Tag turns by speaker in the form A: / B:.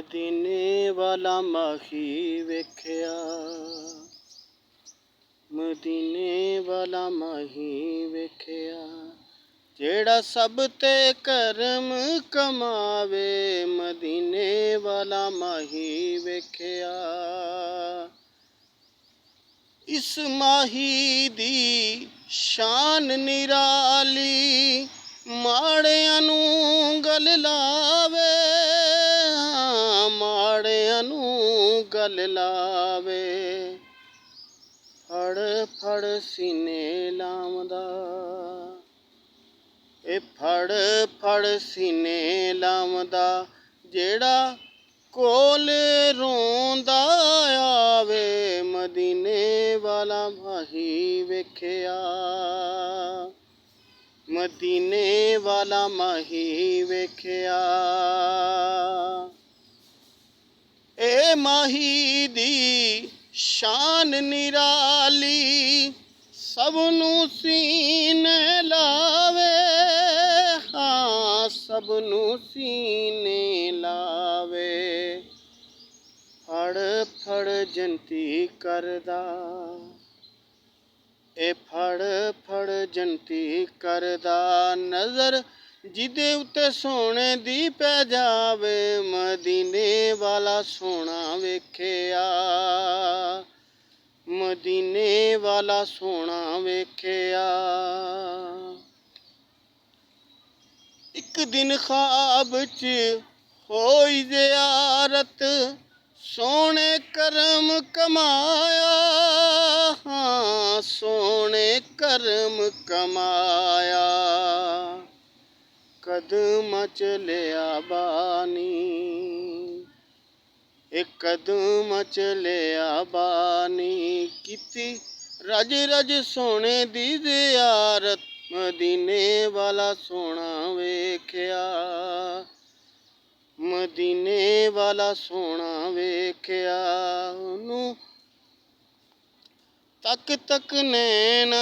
A: ਮਦੀਨੇ ਵਾਲਾ ਮਾਹੀ ਵੇਖਿਆ, ਮਦੀਨੇ ਵਾਲਾ ਮਾਹੀ ਵੇਖਿਆ, ਜਿਹੜਾ ਸਭ ਤੇ ਕਰਮ ਕਮਾਵੇ। ਮਦੀਨੇ ਵਾਲਾ ਮਾਹੀ ਵੇਖਿਆ, ਇਸ ਮਾਹੀ ਦੀ ਸ਼ਾਨ ਨਿਰਾਲੀ, ਮਾੜਿਆਂ ਨੂੰ ਗਲ ਲਾਵੇ, ਮਾੜਿਆਂ ਨੂੰ ਗਲ ਲਾਵੇ। ਫੜ ਫੜ ਸੀਨੇ ਲਾਉਂਦਾ, ਇਹ ਫੜ ਫੜ ਸੀਨੇ ਲਾਉਂਦਾ, ਜਿਹੜਾ ਕੋਲ ਰੋਂਦਾ ਆਵੇ। ਮਦੀਨੇ ਵਾਲਾ ਮਾਹੀ ਵੇਖਿਆ, ਮਦੀਨੇ ਵਾਲਾ ਮਾਹੀ ਵੇਖਿਆ। ਇਹ ਮਾਹੀ ਦੀ ਸ਼ਾਨ ਨਿਰਾਲੀ, ਸਭ ਨੂੰ ਸੀਨੇ ਲਾਵੇ, ਹਾਂ ਸਭ ਨੂੰ ਸੀਨੇ ਲਾਵੇ। ਫੜ ਫੜ ਜੰਤੀ ਕਰਦਾ, ਇਹ ਫੜ ਫੜ ਜੰਤੀ ਕਰਦਾ, ਨਜ਼ਰ ਜਿਹਦੇ ਉੱਤੇ ਸੋਹਣੇ ਦੀ ਪੈ ਜਾਵੇ। ਮਦੀਨੇ ਵਾਲਾ ਸੋਹਣਾ ਵੇਖਿਆ, ਮਦੀਨੇ ਵਾਲਾ ਸੋਹਣਾ ਵੇਖਿਆ। ਇੱਕ ਦਿਨ ਖ਼ਾਬ 'ਚ ਹੋਈ ਜ਼ਿਆਰਤ, ਸੋਹਣੇ ਕਰਮ ਕਮਾਇਆ, ਹਾਂ ਸੋਹਣੇ ਕਰਮ ਕਮਾਇਆ। ਕਦਮਾਂ 'ਚ ਲਿਆ ਬਾਨੀ, ਇਹ ਕਦਮਾਂ 'ਚ ਲਿਆ ਬਾਨੀ, ਕੀਤੀ ਰਜ ਰਜ ਸੋਹਣੇ ਦੀ ਜ਼ਿਆਰਤ। ਮਦੀਨੇ ਵਾਲਾ ਸੋਹਣਾ ਵੇਖਿਆ, ਮਦੀਨੇ ਵਾਲਾ ਸੋਹਣਾ ਵੇਖਿਆ। ਉਹਨੂੰ ਤੱਕ ਤੱਕ ਨੈਣ